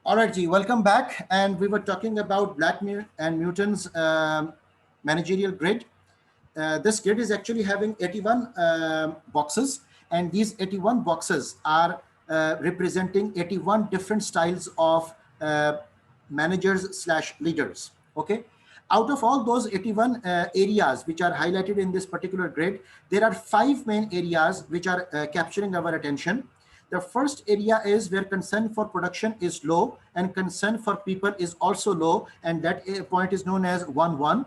All right, G, welcome back. And we were talking about and Newton's managerial grid. This grid is actually having 81 boxes, and these 81 boxes are representing 81 different styles of managers slash leaders. Okay. Out of all those 81 areas which are highlighted in this particular grid, there are 5 main areas which are capturing our attention. The first area is where concern for production is low and concern for people is also low, and that point is known as 1-1.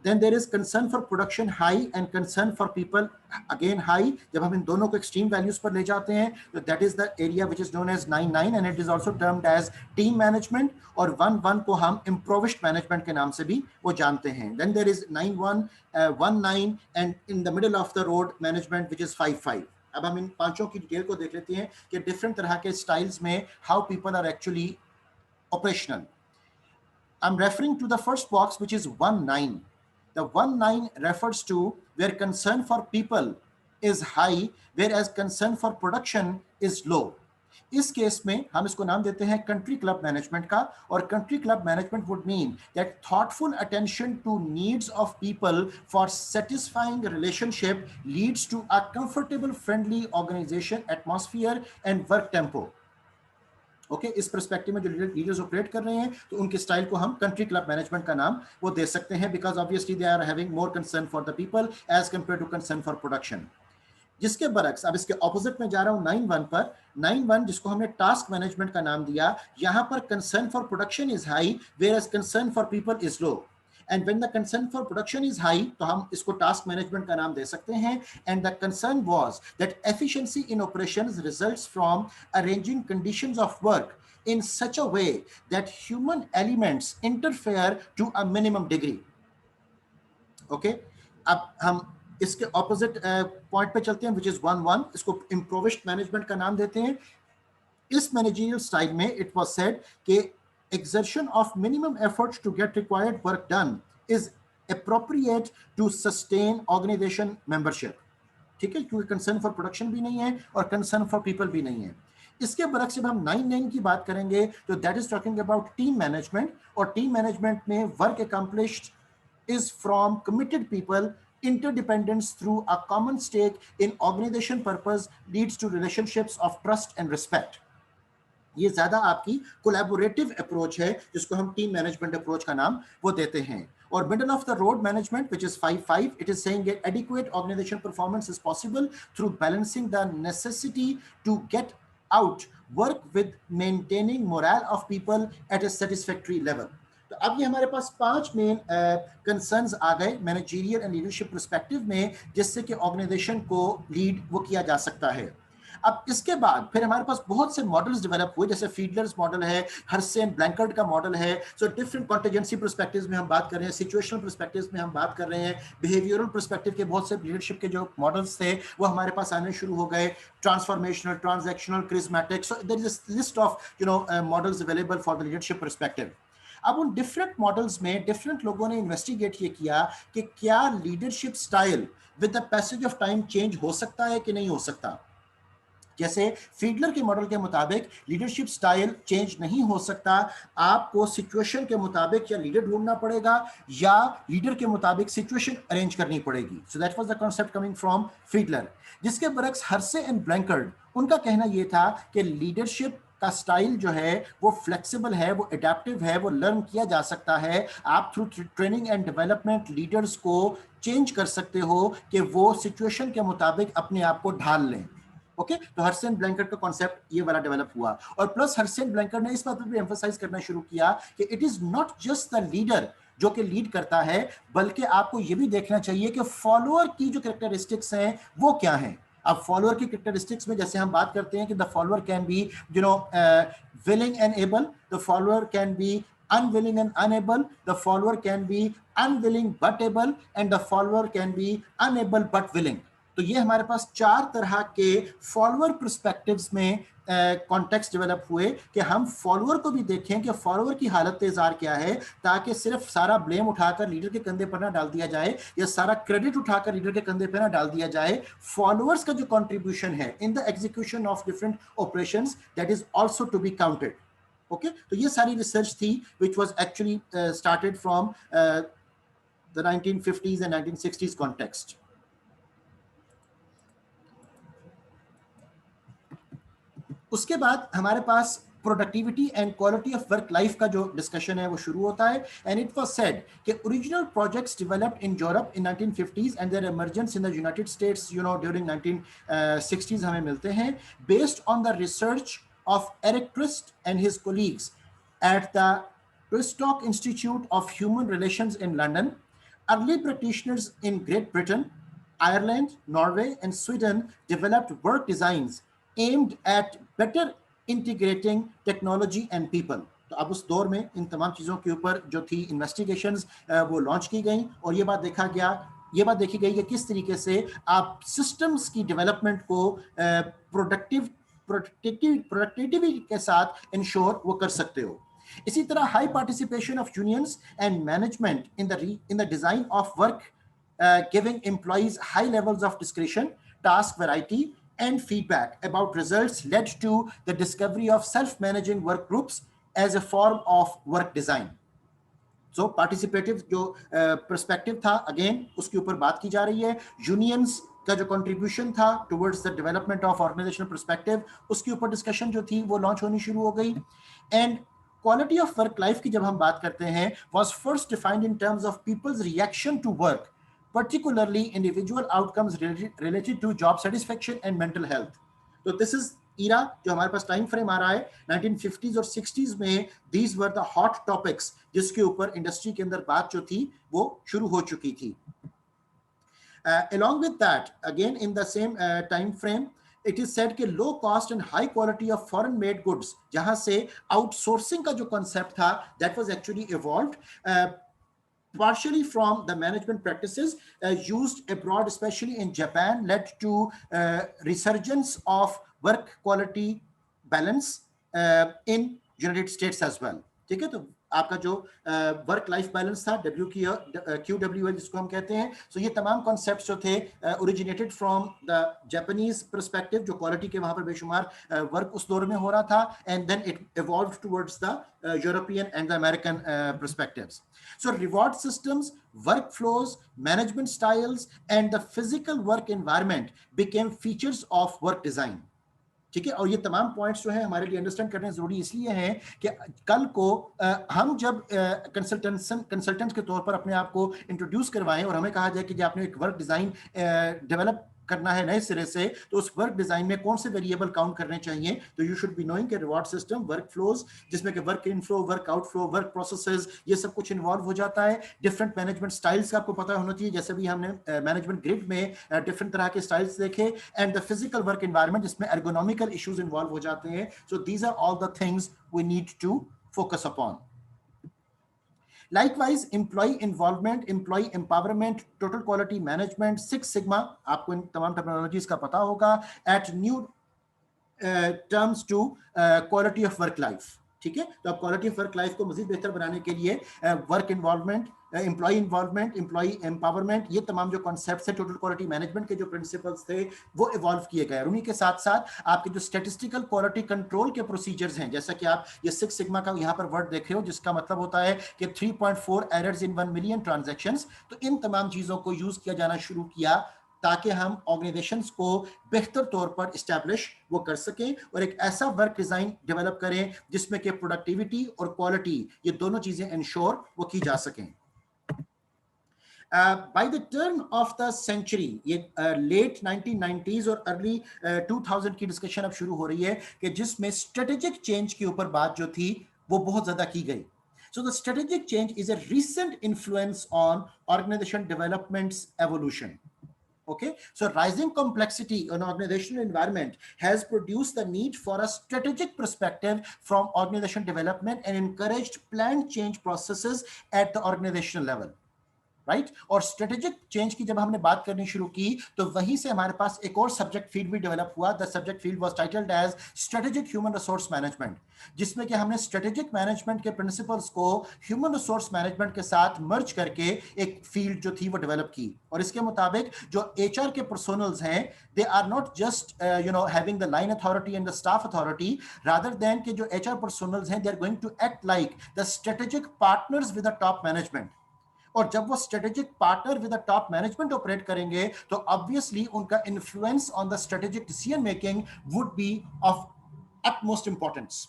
Then there is concern for production high and concern for people again high. जब हम इन दोनों को extreme values पर ले जाते हैं, तो that is the area which is known as 9-9, and it is also termed as team management. और 1-1 को हम improvised management के नाम से भी वो जानते हैं. Then there is 9-1, 1-9, and in the middle of the road management which is 5-5. अब हम इन पांचों की डिटेल को देख लेते हैं कि डिफरेंट तरह के स्टाइल्स में how people are actually operational. I am referring to the first box which is 1-9. The 1-9 refers to where concern for people is high, whereas concern for production is low. इस case में हम इसको नाम देते हैं country club management का, और country club management would mean that thoughtful attention to needs of people for satisfying relationship leads to a comfortable friendly organisation atmosphere and work tempo. Okay, इस पर्सपेक्टिव में जो लीडर्स ऑपरेट कर रहे हैं तो उनके स्टाइल को हम कंट्री क्लब मैनेजमेंट का नाम वो दे सकते हैं, because obviously they are having more concern for the people as compare to concern for production. जिसके बरक्स अब इसके ऑपोजिट में जा रहा हूं 9-1 पर. 9-1 जिसको हमने टास्क मैनेजमेंट का नाम दिया, यहां पर concern for production is high whereas concern for people is low. And when the concern for production is high, तो हम इसको task management का नाम दे सकते हैं. And the concern was that efficiency in operations results from arranging conditions of work in such a way that human elements interfere to a minimum degree. Okay, अब हम इसके opposite point पे चलते हैं, which is 1-1. इसको improvised management का नाम देते हैं. इस managerial style में it was said कि exertion of minimum efforts to get required work done is appropriate to sustain organization membership. ठीक है, क्योंकि concern for production भी नहीं है और concern for people भी नहीं है. इसके बरक्स जब हम 9-9 की बात करेंगे तो that is talking about team management, और team management में work accomplished is from committed people. Interdependence through a common stake in organization purpose leads to relationships of trust and respect. ये ज्यादा आपकी कोलैबोरेटिव अप्रोच है जिसको हम team management approach का नाम वो देते हैं. और middle of the road management which is 5-5, it is saying that adequate organisation performance is possible through balancing the necessity to get out work with maintaining moral of people at a satisfactory level. तो अब ये हमारे पास 5 main concerns आ गए managerial and leadership perspective में, जिससे कि organisation को lead वो किया जा सकता है. अब इसके बाद फिर हमारे पास बहुत से मॉडल्स डेवलप हुए, जैसे फीडलर्स मॉडल है, हर्से एंड ब्लैंकर्ड का मॉडल है. सो डिफरेंट कॉन्टिजेंसी पर्सपेक्टिव्स में हम बात कर रहे हैं, सिचुएशनल पर्सपेक्टिव्स में हम बात कर रहे हैं, बिहेवियरल पर्सपेक्टिव के बहुत से लीडरशिप के जो मॉडल्स थे वो हमारे पास आने शुरू हो गए, transformational, transactional, charismatic. So there is a list of models available for the leadership perspective. अब उन डिफरेंट मॉडल्स में डिफरेंट लोगों ने इन्वेस्टिगेट ये किया कि क्या leadership style with the passage of time change हो सकता है कि नहीं हो सकता. जैसे फीडलर के मॉडल के मुताबिक लीडरशिप स्टाइल चेंज नहीं हो सकता, आपको सिचुएशन के मुताबिक या लीडर ढूंढना पड़ेगा या लीडर के मुताबिक सिचुएशन अरेंज करनी पड़ेगी. So that was the concept coming from Fiedler. जिसके बरक्स हर्से एंड ब्लैंकर्ड, उनका कहना यह था कि लीडरशिप का स्टाइल जो है वो फ्लेक्सिबल है, वो एडेप्टिव है, वो लर्न किया जा सकता है. आप through training and development leaders को चेंज कर सकते हो कि वो सिचुएशन के मुताबिक अपने आप को ढाल लें. ओके, तो हर्सन ब्लैंकर्ड का कॉन्सेप्ट ये वाला डेवलप हुआ. और प्लस हर्सन ब्लैंकर्ड ने इस बात पर भी एम्फसाइज करना शुरू किया कि it is not just the leader जो कि लीड करता है, बल्कि आपको ये भी देखना चाहिए कि फॉलोअर की जो कैरेक्टरिस्टिक्स हैं वो क्या हैं. अब फॉलोअर की कैरेक्टरिस्टिक्स में जैसे हम बात करते हैं कि the follower can be willing and able, the follower can be unwilling and unable, the follower can be unwilling but able, and the follower can be unable but willing. तो ये हमारे पास 4 तरह के फॉलोअर पर्सपेक्टिव्स में context develop हुए कि हम follower को भी देखें कि फॉलोअर की हालत तेजार क्या है, ताकि सिर्फ सारा ब्लेम उठाकर लीडर के कंधे पर ना डाल दिया जाए या सारा क्रेडिट उठाकर लीडर के कंधे पर ना डाल दिया जाए. फॉलोअर्स का जो कंट्रीब्यूशन है in the execution of different operations, that is also to be counted. Okay तो ये सारी रिसर्च थी which was actually started from the 1950s and 1960s context. उसके बाद हमारे पास productivity and quality of work life का जो डिस्कशन है वो शुरू होता है. एंड इट वाज सेड कि original projects developed in Europe in 1950s and their emergence in the United States you know during 1960s हमें मिलते हैं based on the research of Eric Twist and his colleagues at the Twistock Institute of Human Relations in London. Early practitioners in Great Britain, Ireland, Norway, and Sweden developed work designs aimed at better integrating technology and people. तो अब उस दौर में इन तमाम चीज़ों के ऊपर जो थी इन्वेस्टिगेशंस वो लॉन्च की गई और ये बात देखी गई कि किस तरीके से आप सिस्टम्स की डेवलपमेंट को प्रोडक्टिविटी के साथ इंश्योर वो कर सकते हो. इसी तरह high participation of unions and management in the design of work giving employees high levels of discretion, task variety and feedback about results led to the discovery of self-managing work groups as a form of work design. So participative जो perspective था again उसके ऊपर बात की जा रही है. Unions का जो contribution था towards the development of organizational perspective उसके ऊपर discussion जो थी वो launch होनी शुरू हो गई. And quality of work life की जब हम बात करते हैं was first defined in terms of people's reaction to work, particularly individual outcomes related to job satisfaction and mental health. So this is era जो हमारे पास टाइम फ्रेम आ रहा है 1950s और 60s में. these were the hot topics जिसके ऊपर industry के अंदर बात जो थी वो शुरू हो चुकी थी. Along with that, again in the same time frame, it is said कि low cost and high quality of foreign made goods जहां से outsourcing का जो concept था that was actually evolved partially from the management practices used abroad, especially in Japan, led to resurgence of work quality balance in United States as well. ठीक है, तो आपका जो वर्क लाइफ बैलेंस था QWL जिसको हम कहते हैं, सो ये तमाम कॉन्सेप्ट्स जो थे originated from the Japanese perspective जो क्वालिटी के वहां पर बेशुमार वर्क उस दौर में हो रहा था, and then it evolved towards the European and the American perspectives. So reward systems, workflows, management styles, and the physical work environment became features of work design. ठीक है, और ये तमाम पॉइंट्स जो है हमारे लिए अंडरस्टैंड करने जरूरी इसलिए हैं कि कल को हम जब कंसल्टेंट के तौर पर अपने आप को इंट्रोड्यूस करवाएं और हमें कहा जाए कि आपने एक वर्क डिजाइन डेवलप करना है नए सिरे से, तो उस वर्क डिजाइन में कौन से वेरिएबल काउंट करने चाहिए, तो यू शुड बी नोइंग के रिवॉर्ड सिस्टम, वर्क फ्लोज जिसमें कि work inflow, work outflow, work processes, ये सब कुछ इन्वॉल्व हो जाता है. डिफरेंट मैनेजमेंट स्टाइल्स का आपको पता होना चाहिए, जैसे भी हमने मैनेजमेंट ग्रिड में डिफरेंट तरह के स्टाइल्स देखे, and the physical work environment जिसमें एर्गोनॉमिकल इश्यूज इन्वॉल्व हो जाते हैं. So these are all the things we need to focus upon. Likewise, employee involvement, employee empowerment, total quality management, Six Sigma, आपको इन तमाम technologies का पता होगा, at new terms to quality of work life. ठीक है, तो अब क्वालिटी ऑफ वर्क लाइफ को मजीद बेहतर बनाने के लिए work involvement, employee involvement, employee empowerment, ये तमाम जो कॉन्सेप्ट्स है, टोटल क्वालिटी मैनेजमेंट के जो प्रिंसिपल्स थे वो इवॉल्व किए गए. और उन्हीं के साथ साथ आपके जो स्टैटिस्टिकल क्वालिटी कंट्रोल के प्रोसीजर्स हैं, जैसा कि आप ये सिक्स सिग्मा का यहाँ पर वर्ड देख रहे हो, जिसका मतलब होता है कि 3.4 एरर्स इन 1 मिलियन ट्रांजैक्शंस. तो इन तमाम चीजों को यूज किया जाना शुरू किया ताकि हम ऑर्गेनाइजेशंस को बेहतर तौर पर इस्टेब्लिश वो कर सकें और एक ऐसा वर्क डिजाइन डेवलप करें जिसमें कि प्रोडक्टिविटी और क्वालिटी ये दोनों चीजें इंश्योर वो की जा सकें. By the turn of the century, ये late 1990s और early 2000 की डिस्कशन अब शुरू हो रही है कि जिसमें स्ट्रेटेजिक चेंज के ऊपर बात जो थी वो बहुत ज्यादा की गई. So the strategic change is a recent influence on organization development's evolution. Okay, so rising complexity in organizational environment has produced the need for a strategic perspective from organization development and encouraged planned change processes at the organizational level. Right और strategic change की जब हमने बात करनी शुरू की तो वहीं से हमारे पास एक और सब्जेक्ट फील्ड भी डेवलप हुआ. The subject field was titled as strategic human resource management, जिसमें कि हमने स्ट्रेटेजिक मैनेजमेंट के प्रिंसिपल्स को ह्यूमन रिसोर्स मैनेजमेंट के साथ मर्ज करके एक फील्ड जो थी वो डेवलप की. और इसके मुताबिक जो एचआर के पर्सोनल्स हैं, they are not just having the line authority and the staff authority, rather than के जो एचआर पर्सोनल्स हैं, they are going to act like the strategic partners with the top management. और जब वो strategic partner with the top management operate करेंगे तो obviously उनका influence on the strategic decision making would be of utmost importance.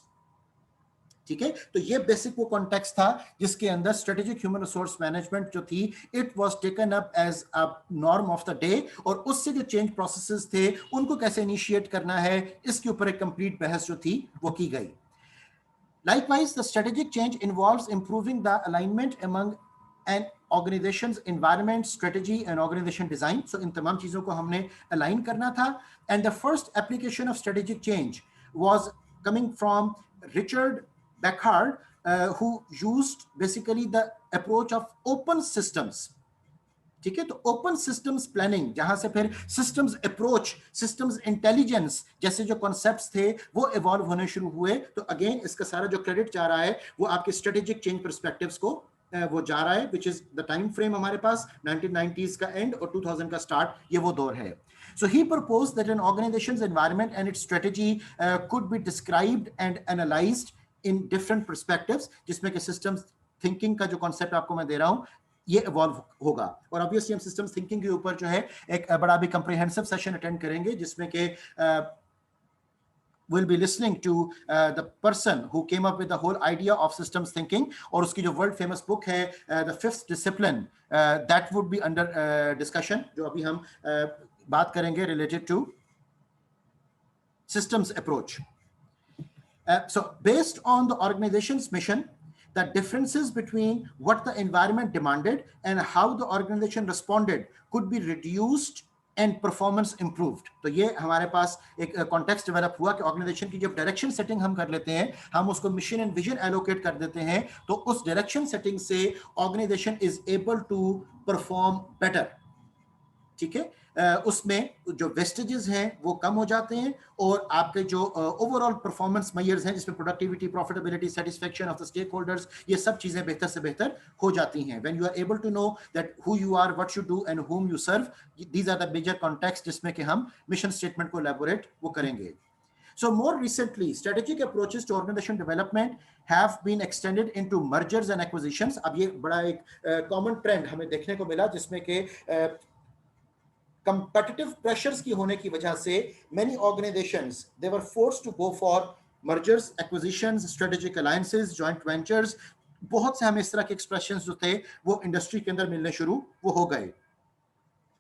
ठीक है, तो ये बेसिक वो कॉन्टेक्स्ट था जिसके अंदर स्ट्रेटेजिक ह्यूमन रिसोर्स मैनेजमेंट जो थी it was taken up as a norm of the day, और उससे जो चेंज प्रोसेसेस थे उनको कैसे इनिशिएट करना है इसके ऊपर एक कंप्लीट बहस जो थी वो की गई. Likewise, the strategic change involves improving the alignment among an organization's environment, strategy and organization design. So इन तमाम चीजों को हमने align करना था. And the first application of strategic change was coming from Richard Beckard, who used basically the approach of open systems. ठीक है, तो open systems planning, जहां से फिर सिस्टम्स अप्रोच, सिस्टम्स इंटेलिजेंस जैसे जो कॉन्सेप्ट्स थे वो इवॉल्व होने शुरू हुए. तो अगेन इसका सारा जो क्रेडिट जा रहा है वो आपके स्ट्रेटेजिक चेंज पर्सपेक्टिव्स को वो जा रहा है, which is the time frame हमारे पास 1990s का एंड और 2000 का स्टार्ट, ये वो दौर है. So he proposed that an organization's environment and its strategy could be described and analyzed in different perspectives, जिसमें कि systems thinking का जो कॉन्सेप्ट आपको मैं दे रहा हूं ये इवॉल्व होगा. और ऑब्वियसली हम सिस्टम्स थिंकिंग के ऊपर जो है एक बड़ा भी कंप्रिहेंसिव सेशन अटेंड करेंगे जिसमें कि we'll be listening to the person who came up with the whole idea of systems thinking, और उसकी जो वर्ल्ड फेमस बुक है the fifth discipline, that would be under discussion, जो अभी हम बात करेंगे related to systems approach. So based on the organization's mission, the differences between what the environment demanded and how the organization responded could be reduced and performance improved. तो ये हमारे पास एक कॉन्टेक्स्ट डेवलप हुआ कि ऑर्गेनाइजेशन की जब direction setting हम कर लेते हैं, हम उसको मिशन एंड विजन एलोकेट कर देते हैं, तो उस डायरेक्शन सेटिंग से organisation is able to perform better. ठीक है, उसमें जो वेस्टेजेस हैं वो कम हो जाते हैं और आपके जो ओवरऑल परफॉर्मेंस मेजर्स हैं जिसमें productivity, profitability, satisfaction of the stakeholders, ये सब चीजें बेहतर से बेहतर हो जाती हैं. When you are able to know that who you are, what you do and whom you serve, these are the major contexts जिसमें कि हम मिशन स्टेटमेंट को एलैबोरेट वो करेंगे. So more recently, strategic approaches to organization development have been extended into mergers and acquisitions. अब ये बड़ा एक common trend हमें देखने को मिला जिसमें कि competitive pressures की होने की वजह से many organizations they were forced to go for mergers, acquisitions, strategic alliances, joint ventures. बहुत से हमें इस तरह के expressions जो थे वो इंडस्ट्री के अंदर मिलने शुरू वो हो गए.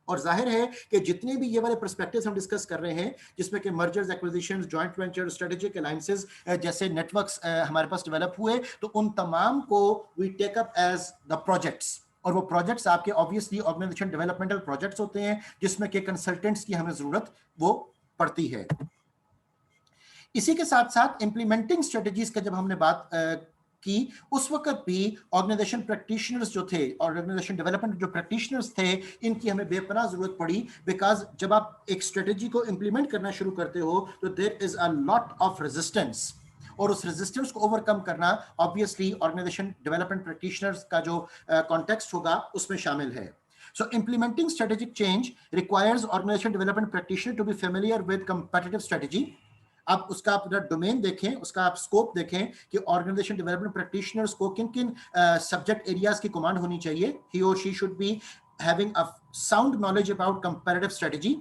और जाहिर है कि जितने भी ये वाले पर्सपेक्टिव्स हम डिस्कस कर रहे हैं जिसमें कि mergers, acquisitions, joint venture, strategic alliances जैसे नेटवर्क्स हमारे पास डेवलप हुए, तो उन तमाम को we take up as the projects. और वो प्रोजेक्ट्स आपके ऑब्वियसली ऑर्गेनाइजेशन डेवलपमेंटल प्रोजेक्ट्स होते हैं जिसमें कि कंसल्टेंट्स की हमें जरूरत वो पड़ती है. इसी के साथ साथ इंप्लीमेंटिंग स्ट्रेटजीज का जब हमने बात की, उस वक्त भी ऑर्गेनाइजेशन प्रैक्टिशनर्स जो थे, ऑर्गेनाइजेशन डेवलपमेंट जो प्रैक्टिशनर्स थे, इनकी हमें बेपनाह जरूरत पड़ी. बिकॉज जब आप एक स्ट्रेटजी को इंप्लीमेंट करना शुरू करते हो तो there is a lot of resistance, और उस रेजिस्टेंस को ओवरकम करना ऑब्वियसली ऑर्गेनाइजेशन डेवलपमेंट प्रैक्टिशनर्स का जो कॉन्टेक्स्ट होगा उसमें शामिल है. So implementing strategic change requires organization development practitioner to be familiar with competitive strategy. आप उसका अपना डोमेन देखें, उसका आप स्कोप देखें कि ऑर्गेनाइजेशन डेवलपमेंट प्रैक्टिशनर्स को किन किन सब्जेक्ट एरियाज की कमांड होनी चाहिए. He or she should be having a sound knowledge about comparative strategy.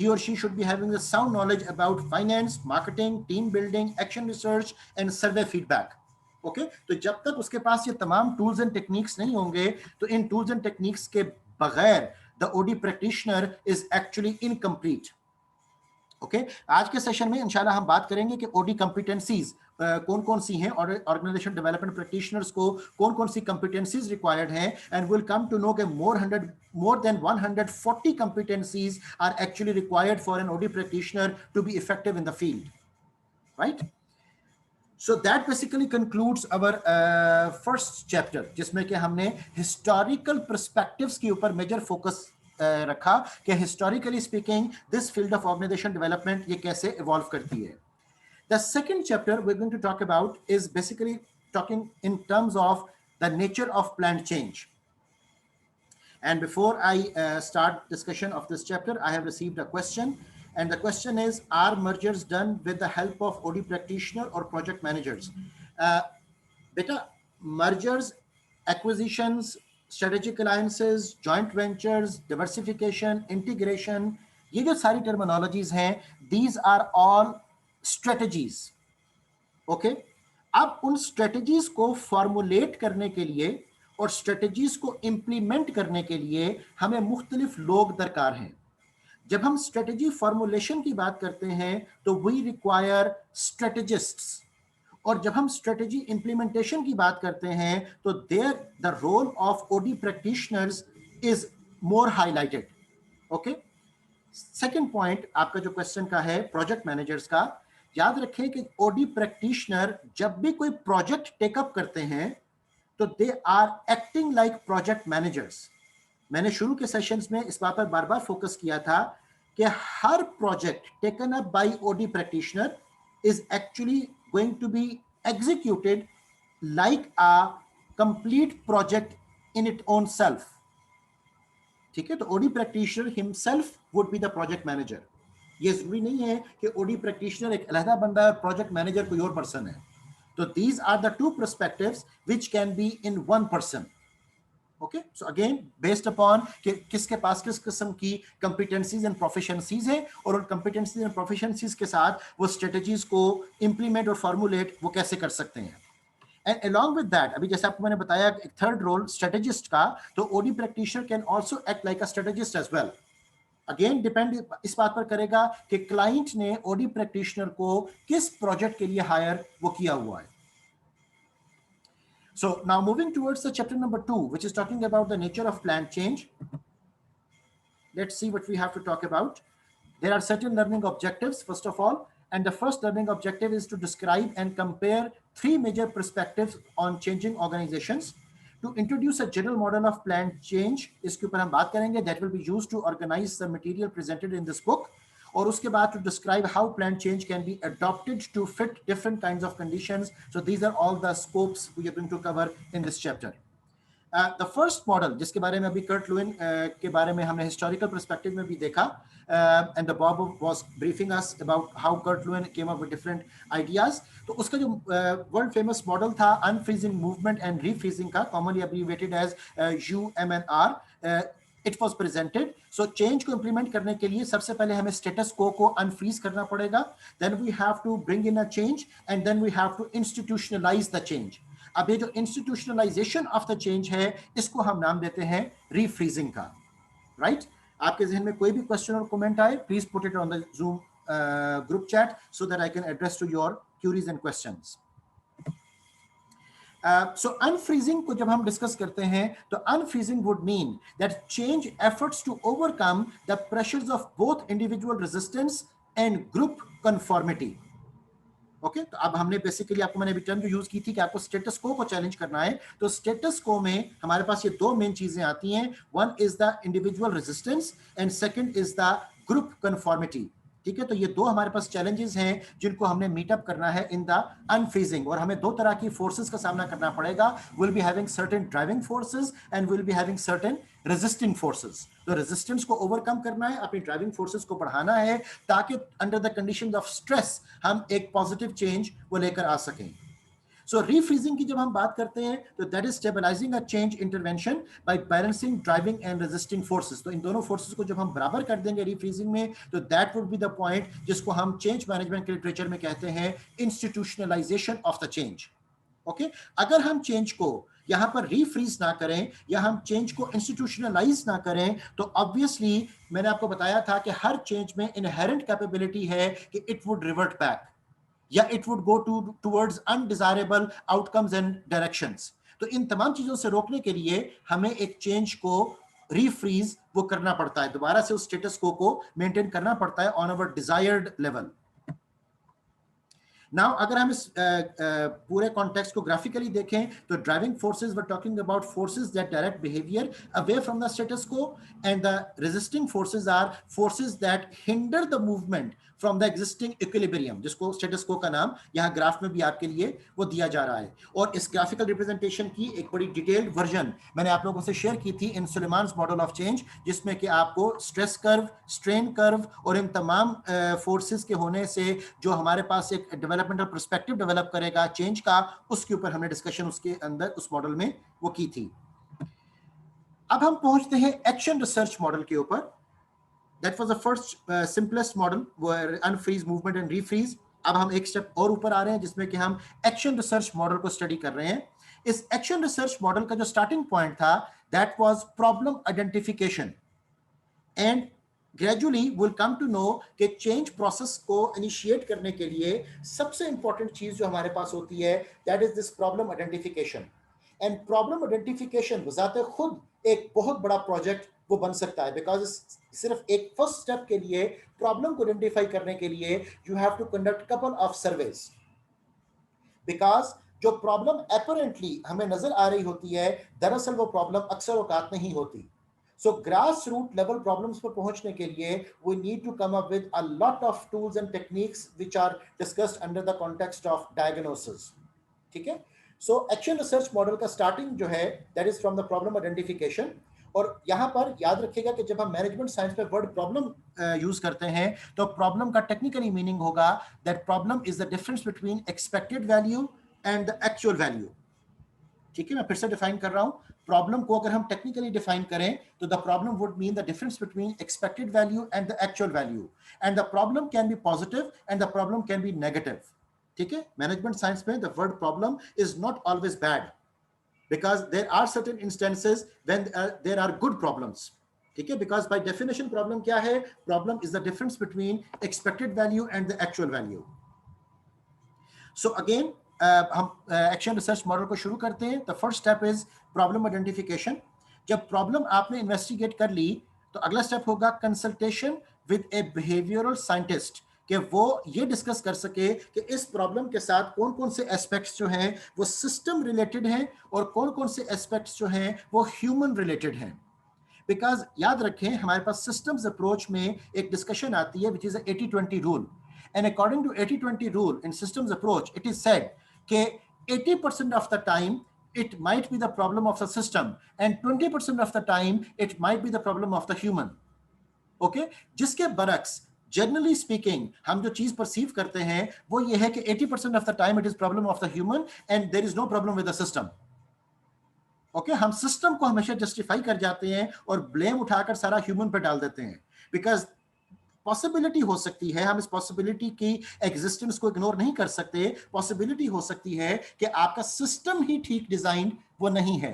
He or she should be having a sound knowledge about finance, marketing, team building, action research and survey feedback. Okay? तो जब तक उसके पास ये तमाम tools and techniques नहीं होंगे तो इन tools and techniques के बगैर the OD practitioner is actually incomplete. Okay, आज के सेशन में इंशाल्लाह हम बात करेंगे कि ओडी कॉम्पिटेंसीज कौन कौन सी हैं और ऑर्गेनाइजेशन डेवलपमेंट प्रैक्टिशनर्स को कौन कौन सी कॉम्पिटेंसीज रिक्वायर्ड हैं. And will come to know कि more than 140 competencies are actually required for an OD practitioner to be effective in the field, right? So that basically concludes our first chapter, जिसमें कि हमने historical perspectives के ऊपर major focus रखा कि historically speaking this field of organization development ये कैसे evolve करती है. The second chapter we're going to talk about is basically talking in terms of the nature of planned change. And before I start discussion of this chapter, I have received a question. And the question is, are mergers done with the help of OD practitioner or project managers? Beta, mergers, acquisitions, strategic alliances, joint ventures, diversification, integration, ये जो सारी terminologies हैं, these are all strategies. Okay? अब उन strategies को formulate करने के लिए और strategies को implement करने के लिए हमें मुख्तलिफ लोग दरकार हैं. जब हम स्ट्रेटेजी फॉर्मुलेशन की बात करते हैं तो वी रिक्वायर स्ट्रेटेजिस्ट्स, और जब हम स्ट्रेटेजी इंप्लीमेंटेशन की बात करते हैं तो there the role of OD practitioners is more highlighted. Okay, second point आपका जो क्वेश्चन का है प्रोजेक्ट मैनेजर्स का, याद रखें कि ओडी प्रैक्टिशनर जब भी कोई प्रोजेक्ट टेकअप करते हैं तो they are acting like project managers. मैंने शुरू के सेशंस में इस बात पर बार बार फोकस किया था कि हर project taken up by OD practitioner is actually going to be executed like a complete project in it own self. ठीक है, तो OD practitioner himself would be the project manager. ये जरूरी नहीं है कि ओडी प्रैक्टिशनर एक अलहदा बंदा है, प्रोजेक्ट मैनेजर कोई और पर्सन है. तो these are the two perspectives which can be in one person. Okay, so again based upon कि किसके पास किस किस्म की competencies and proficiencies हैं और उन competencies and proficiencies के साथ वो strategies को implement और formulate वो कैसे कर सकते हैं. And along with that, अभी जैसे आपको मैंने बताया एक third role strategist का, तो OD practitioner can also act like a strategist as well. Again depend इस बात पर करेगा कि client ने OD practitioner को किस project के लिए hire वो किया हुआ है. So now moving towards the chapter number 2, which is talking about the nature of planned change. Let's see what we have to talk about. There are certain learning objectives, first of all, and the first learning objective is to describe and compare three major perspectives on changing organizations. To introduce a general model of planned change, इसके ऊपर हम बात करेंगे, that will be used to organize the material presented in this book. और उसके बाद to describe how planned change can be adopted to fit different kinds of conditions. So these are all the scopes we are going to cover in this chapter. The first model, जिसके बारे में अभी Kurt Lewin के बारे में हमने historical perspective में भी देखा, and the Bob was briefing us about how Kurt Lewin came up with different ideas. तो उसका जो world famous model था unfreezing movement and refreezing का, commonly abbreviated as UMNR, it was presented. So change को implement करने के लिए सबसे पहले हमें status quo को unfreeze करना पड़ेगा. Then we have to bring in a change and then we have to institutionalize the change. अब ये जो institutionalization of the change है, इसको हम नाम देते हैं refreezing का. Right? आपके जहन में कोई भी क्वेश्चन और कमेंट आए, please put it on the Zoom group chat so that I can address to your queries and questions. So unfreezing को जब हम डिस्कस करते हैं तो unfreezing would mean that change efforts to overcome the pressures of both individual resistance and group conformity. Okay, तो अब हमने basically आपको मैंने अभी टर्म जो यूज की थी कि आपको स्टेटस को चैलेंज करना है, तो स्टेटस को में हमारे पास ये दो मेन चीजें आती हैं. One is the individual resistance and second is the group conformity. ठीक है, तो ये दो हमारे पास चैलेंजेस हैं जिनको हमने मीटअप करना है इन द अनफ्रीजिंग. और हमें दो तरह की फोर्सेस का सामना करना पड़ेगा. Will be having certain driving forces and will be having certain resisting forces. तो रेजिस्टेंस को ओवरकम करना है, अपनी ड्राइविंग फोर्सेस को बढ़ाना है ताकि under the conditions of stress हम एक पॉजिटिव चेंज वो लेकर आ सकें. सो रीफ्रीजिंग की जब हम बात करते हैं तो that is stabilising a change intervention by balancing driving and resisting forces. तो इन दोनों फोर्सेस को जब हम बराबर कर देंगे रीफ्रीजिंग में, तो that would be the point जिसको हम चेंज मैनेजमेंट के लिटरेचर में कहते हैं institutionalisation of the change. Okay, अगर हम चेंज को यहां पर रीफ्रीज ना करें या हम चेंज को इंस्टीट्यूशनलाइज ना करें, तो ऑब्वियसली मैंने आपको बताया था कि हर चेंज में इनहेरेंट कैपेबिलिटी है कि इट वुड रिवर्ट बैक या it would go towards undesirable outcomes and directions. तो इन तमाम चीजों से रोकने के लिए हमें एक चेंज को रीफ्रीज वो करना पड़ता है, दोबारा से उस स्टेटस को मेंटेन करना पड़ता है on our desired level. Now अगर हम इस पूरे कॉन्टेक्स्ट को ग्राफिकली देखें तो driving forces we're talking about forces that direct behaviour away from the status quo, and the resisting forces are forces that hinder the movement from the existing equilibrium, जिसको status quo का नाम यहाँ graph में भी आपके लिए वो दिया जा रहा है। और इस ग्राफिकल रिप्रेजेंटेशन की एक बड़ी डिटेल्ड वर्जन मैंने आप लोगों से शेयर की थी इन सुलेमान्स मॉडल ऑफ चेंज, जिसमें कि आपको स्ट्रेस कर्व, स्ट्रेन कर्व और इन तमाम फोर्सेस के होने से जो हमारे पास एक डेवलपमेंटल पर्सपेक्टिव डेवलप करेगा चेंज का, उसके ऊपर हमने डिस्कशन उसके अंदर उस मॉडल में वो की थी। अब हम पहुंचते हैं एक्शन रिसर्च मॉडल के ऊपर। That was the first simplest model where unfreeze, movement and refreeze. अब हम एक स्टेप और ऊपर आ रहे हैं जिसमें कि हम एक्शन रिसर्च मॉडल को स्टडी कर रहे हैं। इस एक्शन रिसर्च मॉडल का जो स्टार्टिंग पॉइंट था that was problem identification, and gradually will come to know कि चेंज प्रोसेस को इनिशिएट करने के लिए सबसे इंपॉर्टेंट चीज जो हमारे पास होती है that is this problem identification. And problem identification बजाते खुद एक बहुत बड़ा प्रोजेक्ट वो बन सकता है, बिकॉज सिर्फ एक फर्स्ट स्टेप के लिए प्रॉब्लम को आइडेंटिफाई करने के लिए you have to conduct couple of surveys, because जो प्रॉब्लम अपरेंटली हमें नजर आ रही होती है दरअसल वो प्रॉब्लम अक्सर औकात नहीं होती। So grass root level problems पर पहुंचने के लिए we need to come up with a lot of tools and techniques which are discussed under the context of diagnosis. ठीक है, सो एक्शन रिसर्च मॉडल का स्टार्टिंग जो है that is from the problem identification. और यहां पर याद रखिएगा कि जब हम मैनेजमेंट साइंस में वर्ड प्रॉब्लम यूज करते हैं तो प्रॉब्लम का टेक्निकली मीनिंग होगा that problem is the difference between expected value and the actual value. ठीक है, मैं फिर से डिफाइन कर रहा हूं। प्रॉब्लम को अगर हम टेक्निकली डिफाइन करें तो the problem would mean the difference between expected value and the actual value, and the problem can be positive and the problem can be negative. ठीक है, मैनेजमेंट साइंस में the word problem is not always bad, because there are certain instances when there are good problems. ठीक है, because by definition problem क्या है? Problem is the difference between expected value and the actual value. So again हम action research model को शुरू करते हैं। The first step is problem identification. जब प्रॉब्लम आपने इन्वेस्टिगेट कर ली तो अगला स्टेप होगा consultation with A behavioural scientist, कि वो ये डिस्कस कर सके कि इस प्रॉब्लम के साथ कौन कौन से एस्पेक्ट्स जो हैं वो सिस्टम रिलेटेड हैं और कौन कौन से एस्पेक्ट्स जो हैं वो ह्यूमन रिलेटेड हैं। बिकॉज याद रखें हमारे पास सिस्टम्स अप्रोच में एक डिस्कशन आती है which is 80-20 rule, and according to 80-20 rule in systems approach it is said कि 80% of the time it might be the problem of the system and 20% of the time it might be the problem of the human. Okay, जिसके बरक्स generally speaking हम जो चीज perceive करते हैं वो ये है कि 80% of the time it is problem of the human and there is no problem with the system. Okay, हम सिस्टम को हमेशा जस्टिफाई कर जाते हैं और ब्लेम उठाकर सारा ह्यूमन पर डाल देते हैं, बिकॉज पॉसिबिलिटी हो सकती है, हम इस पॉसिबिलिटी की एग्जिस्टेंस को इग्नोर नहीं कर सकते, पॉसिबिलिटी हो सकती है कि आपका सिस्टम ही ठीक डिजाइन वो नहीं है,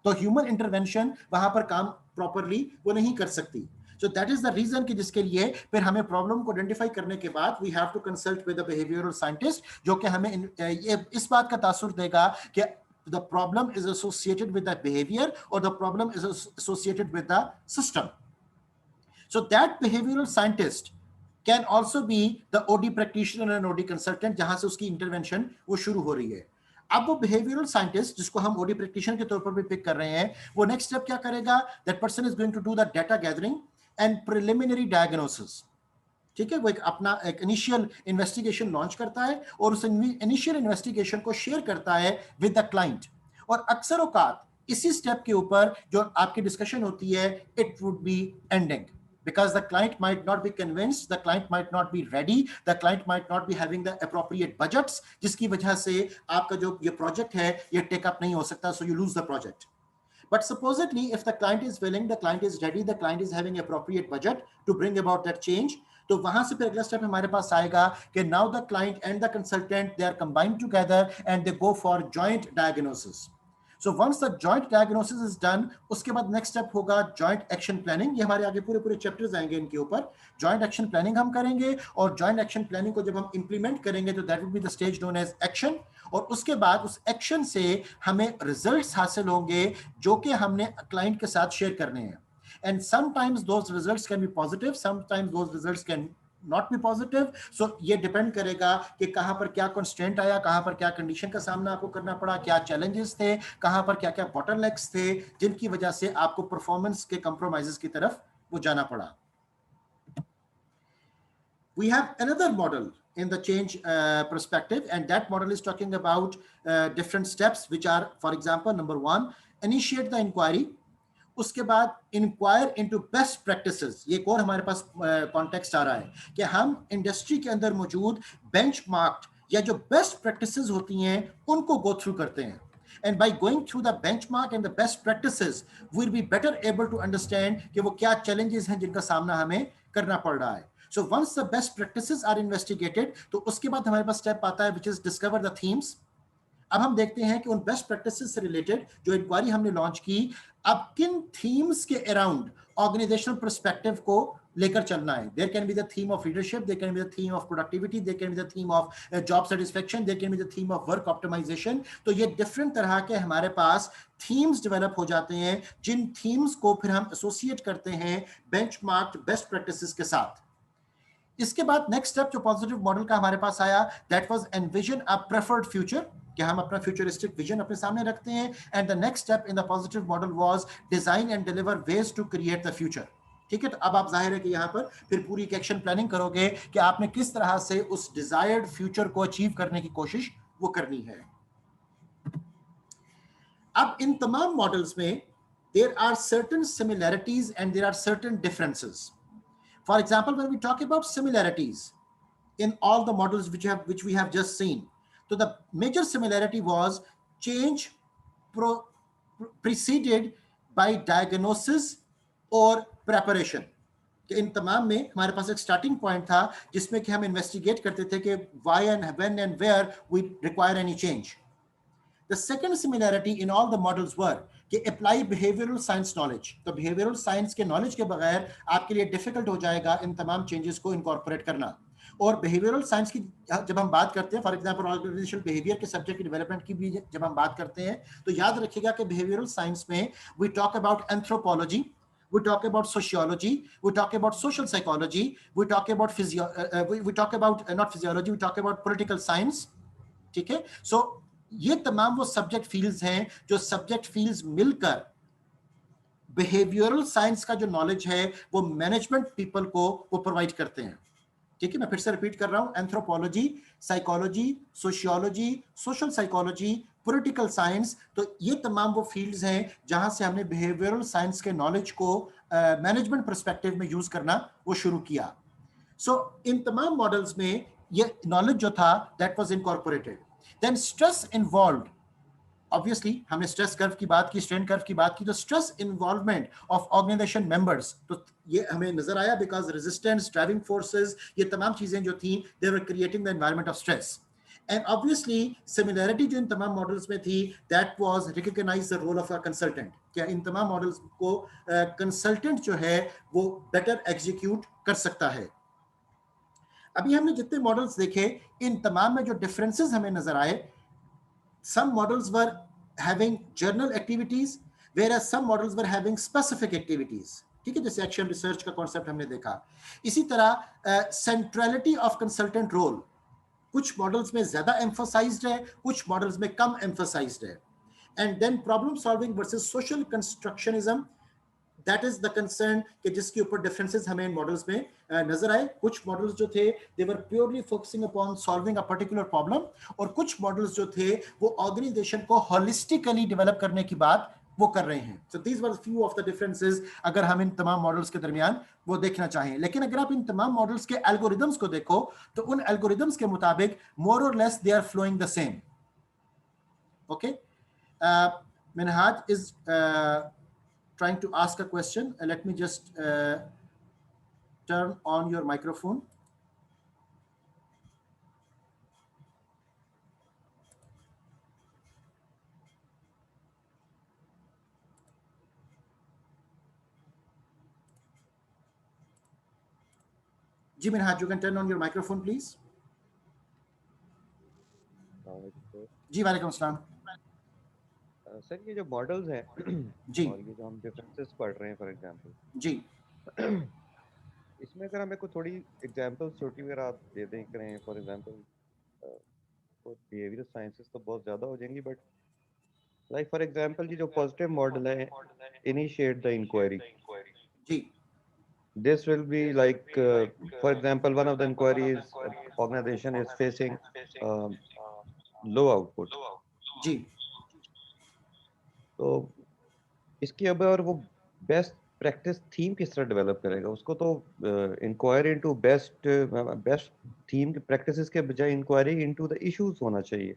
तो ह्यूमन इंटरवेंशन वहां पर काम प्रॉपरली वो नहीं कर सकती। So that is the reason कि जिसके लिए फिर हमें प्रॉब्लम को आइडेंटिफाई करने के बाद we have to consult with the behavioural scientist, जो कि हमें ये इस बात का तासुर देगा कि the problem is associated with the behaviour और the problem is associated with the system. So that behavioral scientist can also be the OD practitioner and OD consultant, जहां से उसकी इंटरवेंशन वो शुरू हो रही है। अब वो बिहेवियरल साइंटिस्ट जिसको हम OD प्रैक्टिशनर के तौर पर भी पिक कर रहे हैं, वो नेक्स्ट स्टेप क्या करेगा? That person is going to do the data gathering and preliminary diagnosis. ठीक है, वो एक अपना एक इनिशियल इन्वेस्टिगेशन लॉन्च करता है और उस इनिशियल इन्वेस्टिगेशन को शेयर करता है विद द क्लाइंट। और अक्सर औकात इसी स्टेप के ऊपर जो आपकी डिस्कशन होती है it would be ending, because the client might not be convinced, the client might not be ready, the client might not be having the appropriate budgets, जिसकी वजह से आपका जो ये प्रोजेक्ट है ये टेक अप नहीं हो सकता, so you lose the project. But supposedly if the client is willing, the client is ready, the client is having appropriate budget to bring about that change, तो वहां से फिर अगला स्टेप हमारे पास आएगा कि now the client and the consultant they are combined together and they go for joint diagnosis. So once the joint diagnosis is done, उसके बाद next step होगा joint action planning। ये हमारे आगे पूरे चैप्टर्स आएंगे इनके ऊपर। joint action planning हम करेंगे और joint action planning को जब हम implement करेंगे तो that will be the stage known as action, और उसके बाद उस action से हमें results हासिल होंगे जो कि हमने client के साथ share करने हैं। And sometimes those results can be positive, sometimes those results can not be positive. So ये डिपेंड करेगा कि कहाँ पर क्या कंस्ट्रेंट आया, कहाँ पर क्या कंडीशन का सामना आपको करना पड़ा, क्या चैलेंजेस थे, कहाँ पर क्या क्या बॉटलनेक्स थे जिनकी वजह से आपको परफॉर्मेंस के कंप्रोमाइजेस की तरफ वो जाना पड़ा. We have another model in the change perspective, and that model is talking about different steps, which are, for example, number one, initiate the inquiry. उसके बाद इंक्वायर इनटू बेस्ट प्रैक्टिसेस. ये एक और हमारे पास कॉन्टेक्स्ट आ रहा है कि हम इंडस्ट्री के अंदर मौजूद बेंचमार्क्ड या जो बेस्ट प्रैक्टिसेस होती हैं उनको गो थ्रू करते हैं. And by going through the benchmark and the best practices, we'll be better able to understand कि वो क्या challenges हैं जिनका सामना हमें करना पड़ रहा है. So once the best practices are investigated, तो उसके बाद हमारे पास step आता है which is discover the themes. अब हम देखते हैं कि उन बेस्ट प्रैक्टिसेस से रिलेटेड जो इंक्वायरी हमने लॉन्च की, अब किन थीम्स के अराउंड ऑर्गेनाइजेशनल पर्सपेक्टिव को लेकर चलना है. There can be the theme of leadership, there can be the theme of productivity, there can be the theme of job satisfaction, there can be the theme of work optimisation. तो ये different तरह के हमारे पास themes develop हो जाते हैं जिन themes को फिर हम एसोसिएट करते हैं बेंचमार्क्ड बेस्ट प्रैक्टिसेस के साथ. इसके बाद नेक्स्ट स्टेप जो पॉजिटिव मॉडल का हमारे पास आया, that was envision a preferred future, कि हम अपना फ्यूचरिस्टिक विजन अपने सामने रखते हैं. And the next step in the positive model was design and deliver ways to create the future. ठीक है, तो अब आप जाहिर है कि यहाँ पर फिर पूरी एक एक्शन प्लानिंग करोगे कि आपने किस तरह से उस डिजायर्ड फ्यूचर को अचीव करने की कोशिश वो करनी है. अब इन तमाम मॉडल्स में there are certain similarities and there are certain differences. For example, when we talk about similarities in all the models which we have just seen, so the major similarity was change preceded by diagnosis or preparation. कि इन तमाम में हमारे पास एक starting point था जिसमें कि हम इन्वेस्टिगेट करते थे कि why and when and where we require any change. The second similarity in all the models were कि apply behavioral science knowledge. तो behavioral science के knowledge के बगैर आपके लिए difficult हो जाएगा इन तमाम changes को incorporate करना. और behavioral science की जब हम बात करते हैं, for example organizational behavior के subject की development की भी जब हम बात करते हैं, तो याद रखिएगा कि behavioral science में we talk about anthropology, we talk about sociology, we talk about social psychology, we talk about we talk about not physiology, we talk about political science. ठीक है, so ये तमाम वो सब्जेक्ट फील्ड्स हैं जो subject fields मिलकर behavioural science का जो नॉलेज है वो मैनेजमेंट पीपल को वो प्रोवाइड करते हैं. ठीक है, मैं फिर से रिपीट कर रहा हूं, anthropology, psychology, sociology, social psychology, political science, तो ये तमाम वो फील्ड्स हैं जहां से हमने बिहेवियरल साइंस के नॉलेज को मैनेजमेंट पर्सपेक्टिव में यूज करना वो शुरू किया. सो इन तमाम मॉडल्स में ये नॉलेज जो था that was incorporated. Then stress involved, obviously हमने स्ट्रेस कर्व की बात की, स्ट्रेन कर्व की बात की, तो stress involvement of organisation members, तो ये हमें नजर आया बिकॉज रेजिस्टेंस, ड्राइविंग फोर्सेस, ये तमाम चीजें जो थी they were creating the environment of stress. And obviously similarity जो इन तमाम मॉडल्स में थी that was recognise the role of a consultant. क्या इन तमाम मॉडल्स को कंसल्टेंट जो है वो बेटर एग्जीक्यूट कर सकता है. अभी हमने जितने मॉडल्स देखे इन तमाम में जो डिफरेंसेस हमें नजर आए, some models were having journal activities whereas some models were having specific activities. ठीक है, जैसे एक्शन रिसर्च का कॉन्सेप्ट हमने देखा. इसी तरह सेंट्रलिटी ऑफ कंसल्टेंट रोल कुछ मॉडल्स में ज्यादा एम्फोसाइज्ड है, कुछ मॉडल्स में कम एम्फोसाइज्ड है. And then problem solving versus social constructionism, that is the concern कि जिसके ऊपर डिफरेंसेस हमें इन मॉडल्स में नजर आए. कुछ मॉडल्स जो थे they were purely focusing upon solving a particular problem, और कुछ मॉडल्स जो थे वो ऑर्गेनाइजेशन को होलिस्टिकली डेवलप करने की बात वो कर रहे हैं. So these were few of the differences अगर हम इन तमाम मॉडल्स के दरमियान वो देखना चाहें. लेकिन अगर आप इन तमाम मॉडल्स के एल्गोरिदम्स को देखो तो उन एल्गोरिदम्स के मुताबिक मोर और less they are flowing the same. Okay, Minhaj is trying to ask a question. Let me just turn on your microphone. जी Minhaj, you can turn on your microphone, please. जी वालेकुम अस्सलाम. Sir ये जो models हैं जी और ये जो हम डिफरेंसेस पढ़ रहे हैं फॉर एग्जांपल, जी इसमें अगर हमें कोई थोड़ी एग्जांपल छोटी वगैरह आप दे दें करें, फॉर एग्जांपल तो बिहेवियरल साइंसेस तो बहुत ज़्यादा हो जाएंगी, बट लाइक फॉर एग्जांपल जी जो पॉजिटिव मॉडल है, इनिशिएट द इंक्वायरी, जी this will be like for example one of the inquiries organization is facing um, low output, जी तो इसके अब और वो बेस्ट प्रैक्टिस थीम किस तरह डेवलप करेगा, उसको तो inquiry into best best theme की प्रैक्टिसेस के बजाय इंक्वायरी इनटू द इश्यूज होना चाहिए।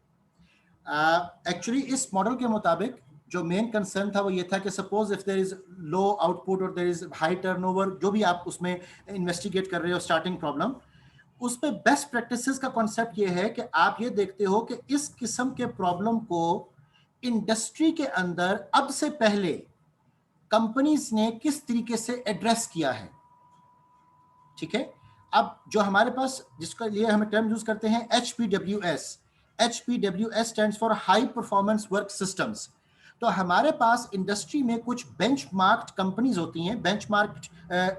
एक्चुअली इस मॉडल के मुताबिक जो मेन कंसर्न था वो ये था कि suppose if there is low output और देयर इज हाई टर्नओवर, जो भी आप उसमें इन्वेस्टिगेट कर रहे हो स्टार्टिंग प्रॉब्लम, उस पे बेस्ट प्रैक्टिसेस का कॉन्सेप्ट ये है कि आप ये देखते हो कि इस किस्म के प्रॉब्लम को इंडस्ट्री के अंदर अब से पहले कंपनीज ने किस तरीके से एड्रेस किया है। ठीक है, अब जो हमारे पास जिसके लिए हम टर्म यूज करते हैं HPWS, HPWS stands for high performance work systems. तो हमारे पास इंडस्ट्री में कुछ बेंचमार्क्ड कंपनीज होती हैं, बेंचमार्क्ड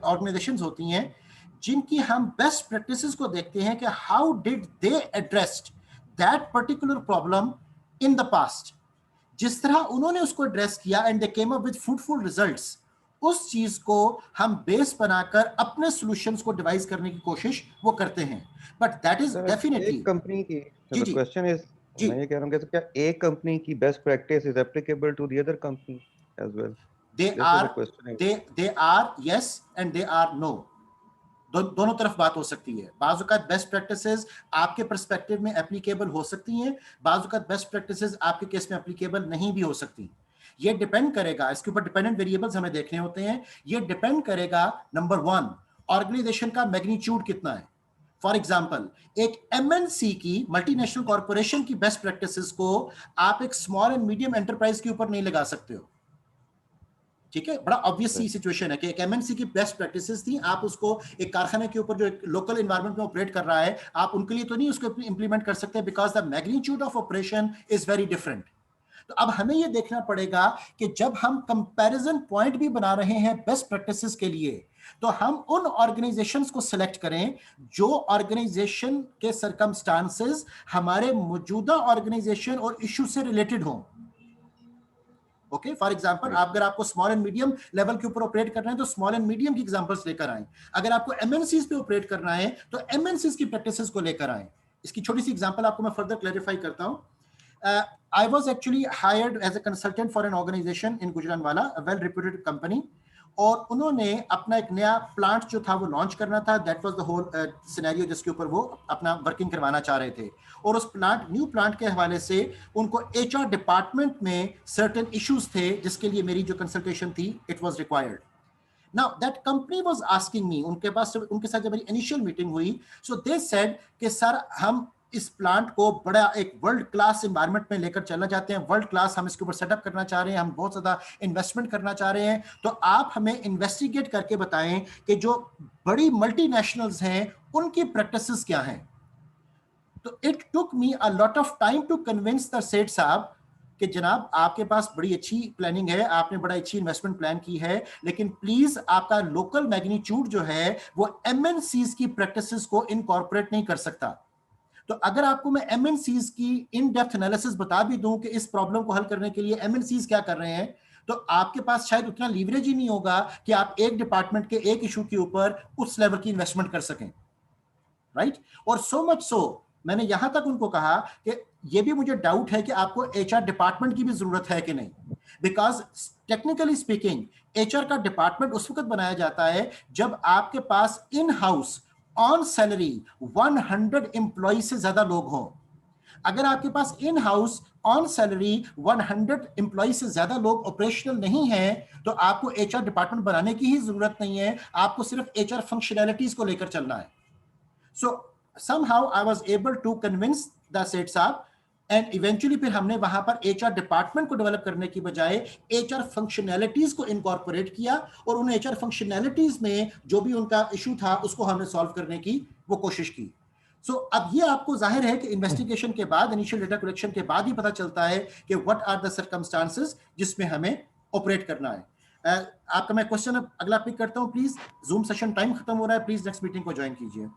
ऑर्गेनाइजेशंस होती हैं, जिनकी हम बेस्ट प्रैक्टिसेस को देखते हैं कि how did they addressed that particular problem in the past, जिस तरह उन्होंने उसको एड्रेस किया and they came up with fruitful results, उस चीज को हम बेस बनाकर अपने सॉल्यूशंस को डिवाइस करने की कोशिश वो करते हैं। But that is sir definitely. एक कंपनी की, जी सर जी क्वेश्चन इज, जी, मैं ये कह रहा हूँ कि क्या एक कंपनी की best practice is applicable to the other company as well? They this is are a question. They are yes and they are no. दोनों तरफ बात हो सकती है। बाजुकात बेस्ट प्रैक्टिसेस आपके पर्सपेक्टिव में एप्लीकेबल हो सकती हैं, बाजुकात बेस्ट प्रैक्टिसेस आपके केस में एप्लीकेबल नहीं भी हो सकती। ये डिपेंड करेगा, इसके ऊपर डिपेंडेंट वेरिएबल्स हमें देखने होते हैं। ये डिपेंड करेगा नंबर वन, ऑर्गेनाइजेशन का मैग्नीट्यूड कितना है। फॉर एग्जाम्पल, एक एमएनसी की, मल्टीनेशनल कॉर्पोरेशन की बेस्ट प्रैक्टिसेस को आप एक स्मॉल एंड मीडियम एंटरप्राइज के ऊपर नहीं लगा सकते हो। ठीक है, बड़ा ऑब्वियस सी सिचुएशन है कि एक एमएनसी की बेस्ट प्रैक्टिसेस थी, आप उसको एक कारखाने के ऊपर जो एक लोकल एनवायरनमेंट में ऑपरेट कर रहा है, आप उनके लिए तो नहीं उसको इंप्लीमेंट कर सकते, because the magnitude of operation is very different. तो अब हमें यह देखना पड़ेगा कि जब हम कंपैरिजन पॉइंट भी बना रहे हैं बेस्ट प्रैक्टिसेस के लिए, तो हम उन ऑर्गेनाइजेशंस को सिलेक्ट करें जो ऑर्गेनाइजेशन के सर्कमस्टांसेस हमारे मौजूदा ऑर्गेनाइजेशन और इश्यू से रिलेटेड हों। ओके, फॉर एग्जांपल अगर आपको स्मॉल एंड मीडियम लेवल के ऊपर ऑपरेट करना है तो स्मॉल एंड मीडियम की एग्जांपल्स लेकर आएं। अगर आपको एमएनसीज पे ऑपरेट करना है तो एमएनसीज की प्रैक्टिसेस को लेकर आएं। इसकी छोटी सी एग्जांपल आपको मैं फर्दर क्लैरिफाई करता हूं। I was actually hired as a consultant for an organization in Gujranwala, a well reputed company, और उन्होंने अपना एक नया प्लांट जो था वो लॉन्च करना था। That was the whole scenario जिसके ऊपर वो अपना वर्किंग करवाना चाह रहे थे। और उस प्लांट, न्यू प्लांट के हवाले से उनको एचआर डिपार्टमेंट में सर्टेन इश्यूज थे जिसके लिए मेरी जो कंसल्टेशन थी it was required. Now that company was asking me, उनके पास उनके साथ जब मेरी इनिशियल मीटिंग हुई, so they said कि सर हम इस प्लांट को बड़ा एक वर्ल्ड क्लास एनवायरनमेंट में लेकर चलना चाहते हैं, वर्ल्ड क्लास हम इसके ऊपर सेटअप करना चाह रहे हैं, हम बहुत ज़्यादा इन्वेस्टमेंट करना चाह रहे हैं, तो आप हमें इन्वेस्टिगेट करके बताएं कि जो बड़ी मल्टीनेशनल्स हैं उनकी प्रैक्टिसेस क्या हैं। तो it took me a lot of time to convince the सेठ साहब कि जनाब आपके पास बड़ी अच्छी प्लानिंग है, आपने बड़ा अच्छी इन्वेस्टमेंट प्लान की है, लेकिन प्लीज आपका लोकल मैग्नीट्यूड जो है वो एमएनसीज की प्रैक्टिसेस को इनकॉर्पोरेट नहीं कर सकता। तो अगर आपको मैं एमएनसीज की इन डेप्थ एनालिसिस बता भी दूं कि इस प्रॉब्लम को हल करने के लिए एमएनसीज क्या कर रहे हैं, तो आपके पास शायद उतना लीवरेज ही नहीं होगा कि आप एक डिपार्टमेंट के एक इशू के ऊपर उस लेवल की इन्वेस्टमेंट कर सकें। राइट, और सो मच सो मैंने यहां तक उनको कहा कि ये भी मुझे डाउट है कि आपको एचआर डिपार्टमेंट की भी जरूरत है कि नहीं, बिकॉज टेक्निकली स्पीकिंग एचआर का डिपार्टमेंट उस वक्त बनाया जाता है जब आपके पास in house on salary 100 employ से ज्यादा लोग हों। अगर आपके पास in house on salary 100 employ से ज्यादा लोग ऑपरेशनल नहीं है तो आपको एचआर डिपार्टमेंट बनाने की ही जरूरत नहीं है, आपको सिर्फ एचआर फंक्शनैलिटीज को लेकर चलना है। So somehow I was able to convince the सेठ साहब, एंड इवेंचुअली फिर हमने वहां पर एचआर डिपार्टमेंट को डेवलप करने की बजाय एचआर फंक्शनैलिटीज को इनकॉर्पोरेट किया, और उन एचआर फंक्शनैलिटीज में जो भी उनका इशू था उसको हमने सॉल्व करने की वो कोशिश की। सो अब ये आपको जाहिर है कि इन्वेस्टिगेशन के बाद, इनिशियल डेटा कलेक्शन के बाद ही पता चलता है कि व्हाट आर द सर्कमस्टांसेस जिसमें हमें ऑपरेट करना है। आपका मैं क्वेश्चन अगला पिक करता हूँ प्लीज। जूम सेशन टाइम खत्म हो रहा है, प्लीज नेक्स्ट मीटिंग को ज्वाइन कीजिए।